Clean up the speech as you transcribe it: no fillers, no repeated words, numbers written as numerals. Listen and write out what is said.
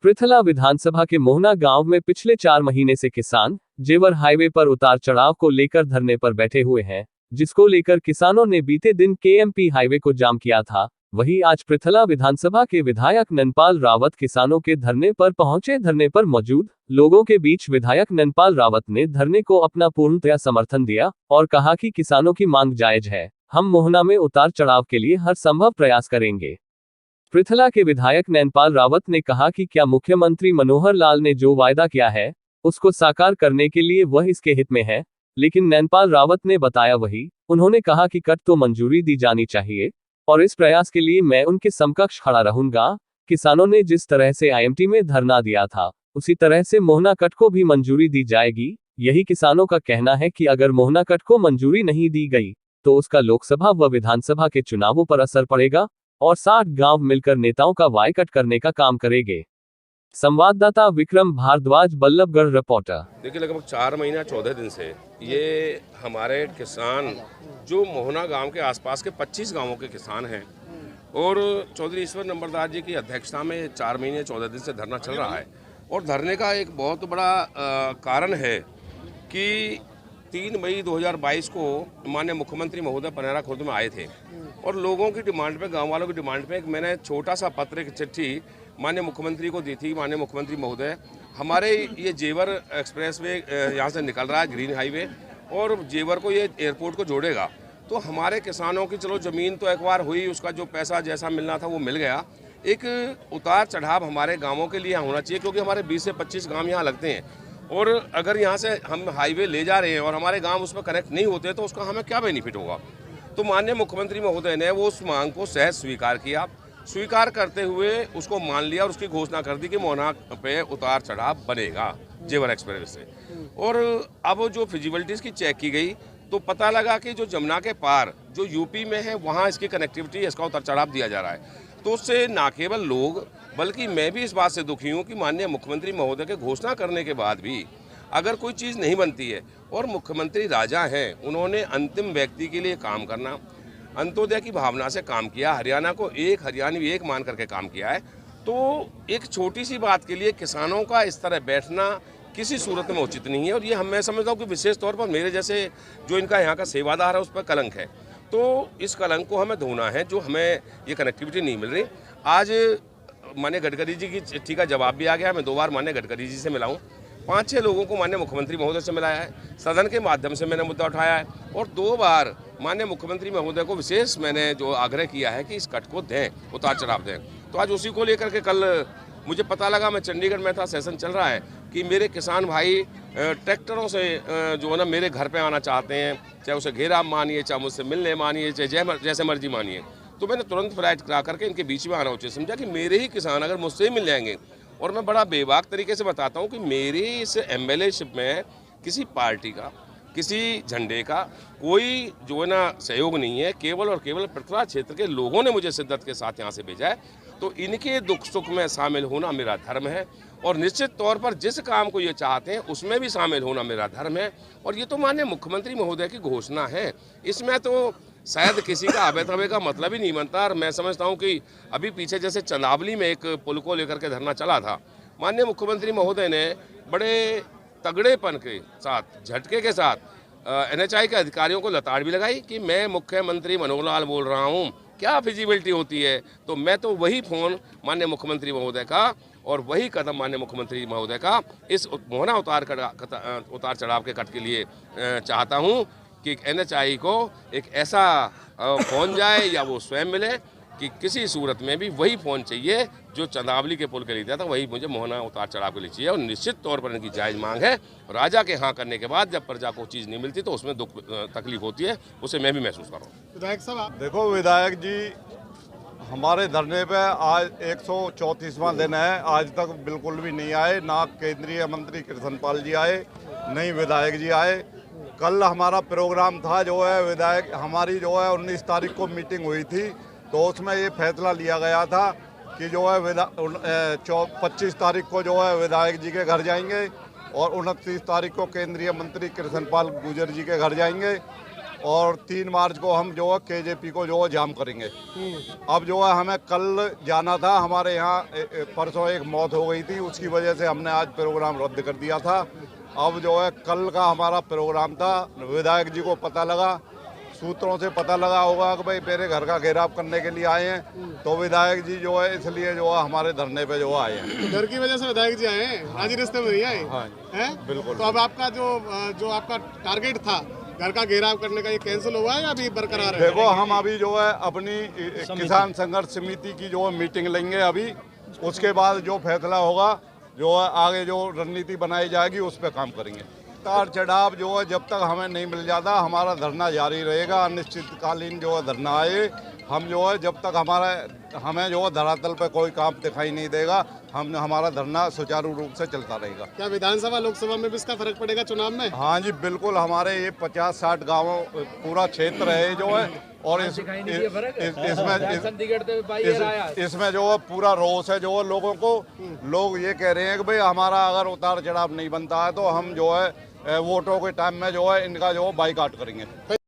पृथला विधानसभा के मोहना गांव में पिछले 4 महीने से किसान जेवर हाईवे पर उतार चढ़ाव को लेकर धरने पर बैठे हुए हैं, जिसको लेकर किसानों ने बीते दिन केएमपी हाईवे को जाम किया था। वहीं आज पृथला विधानसभा के विधायक नंदपाल रावत किसानों के धरने पर पहुंचे। धरने पर मौजूद लोगों के बीच विधायक नंदपाल रावत ने धरने को अपना पूर्णतया समर्थन दिया और कहा कि किसानों की मांग जायज है, हम मोहना में उतार चढ़ाव के लिए हर संभव प्रयास करेंगे। पृथला के विधायक नंदपाल रावत ने कहा कि क्या मुख्यमंत्री मनोहर लाल ने जो वायदा किया है उसको साकार करने के लिए वह इसके हित में है, लेकिन नंदपाल रावत ने बताया वही। उन्होंने कहा कि कट तो मंजूरी दी जानी चाहिए और इस प्रयास के लिए मैं उनके समकक्ष खड़ा रहूंगा। किसानों ने जिस तरह से आईएमटी में धरना दिया था उसी तरह से मोहना कट को भी मंजूरी दी जाएगी। यही किसानों का कहना है कि अगर मोहना कट को मंजूरी नहीं दी गई तो उसका लोकसभा व विधानसभा के चुनावों पर असर पड़ेगा और 60 गांव मिलकर नेताओं का बायकॉट करने का काम करेंगे। संवाददाता विक्रम भारद्वाज, बल्लभगढ़ रिपोर्टर। देखिए, लगभग 4 महीना 14 दिन से ये हमारे किसान जो मोहना गांव के आसपास के 25 गांवों के किसान हैं और चौधरी ईश्वर नंबरदार जी की अध्यक्षता में 4 महीने 14 दिन से धरना चल रहा है। और धरने का एक बहुत बड़ा कारण है कि 3 मई 2022 को माननीय मुख्यमंत्री महोदय पनेरा खुर्द में आए थे और लोगों की डिमांड पे, गांव वालों की डिमांड पे मैंने छोटा सा पत्र, एक चिट्ठी माननीय मुख्यमंत्री को दी थी। माननीय मुख्यमंत्री महोदय, हमारे ये जेवर एक्सप्रेस वे यहाँ से निकल रहा है, ग्रीन हाईवे, और जेवर को ये एयरपोर्ट को जोड़ेगा, तो हमारे किसानों की चलो ज़मीन तो एक बार हुई, उसका जो पैसा जैसा मिलना था वो मिल गया। एक उतार चढ़ाव हमारे गाँवों के लिए होना चाहिए, क्योंकि हमारे 20 से 25 गाँव यहाँ लगते हैं और अगर यहाँ से हम हाईवे ले जा रहे हैं और हमारे गांव उसमें कनेक्ट नहीं होते तो उसका हमें क्या बेनिफिट होगा। तो माननीय मुख्यमंत्री महोदय ने वो उस मांग को सहज स्वीकार किया। स्वीकार करते हुए उसको मान लिया और उसकी घोषणा कर दी कि मोहना पे उतार चढ़ाव बनेगा जेवर एक्सप्रेस से। और अब जो फिजिबिलिटीज़ की चेक की गई तो पता लगा कि जो जमुना के पार जो यूपी में है वहाँ इसकी कनेक्टिविटी, इसका उतार चढ़ाव दिया जा रहा है। तो उससे ना केवल लोग बल्कि मैं भी इस बात से दुखी हूँ कि माननीय मुख्यमंत्री महोदय के घोषणा करने के बाद भी अगर कोई चीज़ नहीं बनती है, और मुख्यमंत्री राजा हैं, उन्होंने अंतिम व्यक्ति के लिए काम करना, अंत्योदय की भावना से काम किया, हरियाणा को एक हरियाणवी एक मान करके काम किया है। तो एक छोटी सी बात के लिए किसानों का इस तरह बैठना किसी सूरत में उचित नहीं है और ये मैं समझता हूँ कि विशेष तौर पर मेरे जैसे जो इनका यहाँ का सेवादार है उस पर कलंक है। तो इस कलंक को हमें धोना है, जो हमें ये कनेक्टिविटी नहीं मिल रही। आज माननीय गडकरी जी की चिट्ठी का जवाब भी आ गया। मैं 2 बार माननीय गडकरी जी से मिला हूँ, 5-6 लोगों को माननीय मुख्यमंत्री महोदय से मिलाया है, सदन के माध्यम से मैंने मुद्दा उठाया है और 2 बार माननीय मुख्यमंत्री महोदय को विशेष मैंने जो आग्रह किया है कि इस कट को दें, उतार चढ़ाव दें। तो आज उसी को लेकर के कल मुझे पता लगा, मैं चंडीगढ़ में था, सेशन चल रहा है, कि मेरे किसान भाई ट्रैक्टरों से जो है ना मेरे घर पे आना चाहते हैं, चाहे उसे घेरा मानिए, चाहे मुझसे मिलने मानिए, चाहे जैसे मर्जी मानिए। तो मैंने तुरंत फ्लाइट करा करके इनके बीच में आना उचित समझा कि मेरे ही किसान अगर मुझसे ही मिल जाएंगे। और मैं बड़ा बेबाक तरीके से बताता हूँ कि मेरी इस एमएलएशिप में किसी पार्टी का, किसी झंडे का कोई जो है ना सहयोग नहीं है। केवल और केवल पृथला क्षेत्र के लोगों ने मुझे शिद्दत के साथ यहाँ से भेजा है। तो इनके दुख सुख में शामिल होना मेरा धर्म है और निश्चित तौर पर जिस काम को ये चाहते हैं उसमें भी शामिल होना मेरा धर्म है। और ये तो माननीय मुख्यमंत्री महोदय की घोषणा है, इसमें तो शायद किसी का आबे तबे का मतलब ही नहीं बनता। और मैं समझता हूँ कि अभी पीछे जैसे चंदावली में एक पुल को लेकर के धरना चला था, माननीय मुख्यमंत्री महोदय ने बड़े तगड़ेपन के साथ, झटके के साथ एनएचआई के अधिकारियों को लताड़ भी लगाई कि मैं मुख्यमंत्री मनोहर लाल बोल रहा हूँ, क्या फिजिबिलिटी होती है। तो मैं तो वही फ़ोन माननीय मुख्यमंत्री महोदय का और वही कदम माननीय मुख्यमंत्री महोदय का इस मोहना उतार चढ़ाव के कट के लिए चाहता हूँ कि एनएचआई को एक ऐसा फ़ोन जाए या वो स्वयं मिले कि किसी सूरत में भी वही फ़ोन चाहिए जो चंदावली के पुल के लिए दिया था, वही मुझे मोहना उतार चढ़ाव के लिए चाहिए। और निश्चित तौर पर इनकी जायज़ मांग है। राजा के हाँ करने के बाद जब प्रजा को चीज़ नहीं मिलती तो उसमें दुख तकलीफ होती है, उसे मैं भी महसूस कर रहा हूँ। विधायक साहब, देखो विधायक जी, हमारे धरने पे आज 134वां दिन है, आज तक बिल्कुल भी नहीं आए, ना केंद्रीय मंत्री कृष्णपाल जी आए, नहीं विधायक जी आए। कल हमारा प्रोग्राम था, जो है विधायक हमारी जो है 19 तारीख को मीटिंग हुई थी, तो उसमें ये फैसला लिया गया था कि जो है 25 तारीख को जो है विधायक जी के घर जाएंगे और 29 तारीख को केंद्रीय मंत्री कृष्णपाल गुर्जर जी के घर जाएंगे। और 3 मार्च को हम जो है केजेपी को जो है जाम करेंगे। अब जो है हमें कल जाना था, हमारे यहाँ परसों एक मौत हो गई थी, उसकी वजह से हमने आज प्रोग्राम रद्द कर दिया था। अब जो है कल का हमारा प्रोग्राम था, विधायक जी को पता लगा, सूत्रों से पता लगा होगा कि भाई मेरे घर का घेराव करने के लिए आए हैं, तो विधायक जी जो है इसलिए जो है हमारे धरने पे जो आए हैं। तो घर की वजह से विधायक जी आए हैं, आज रिश्ते में नहीं आए हाँ हैं? बिल्कुल। तो अब आपका जो आपका टारगेट था घर का घेराव करने का, ये कैंसिल हुआ है या अभी बरकरार है? देखो हम अभी जो है अपनी किसान संघर्ष समिति की जो है मीटिंग लेंगे अभी, उसके बाद जो फैसला होगा, जो है आगे जो रणनीति बनाई जाएगी उस पर काम करेंगे। उतार चढ़ाव जो है जब तक हमें नहीं मिल जाता हमारा धरना जारी रहेगा, अनिश्चितकालीन जो है धरना आए। हम जो है जब तक हमें जो है धरातल पे कोई काम दिखाई नहीं देगा, हमारा धरना सुचारू रूप से चलता रहेगा। क्या विधानसभा लोकसभा में भी इसका फर्क पड़ेगा चुनाव में? हाँ जी बिल्कुल, हमारे ये 50-60 गाँवों पूरा क्षेत्र है जो है, और इसमें जो है पूरा रोष है जो है लोगों को। लोग ये कह रहे हैं कि भाई हमारा अगर उतार चढ़ाव नहीं बनता है तो हम जो है वोटों के टाइम में जो है इनका जो है बाइकाट करेंगे।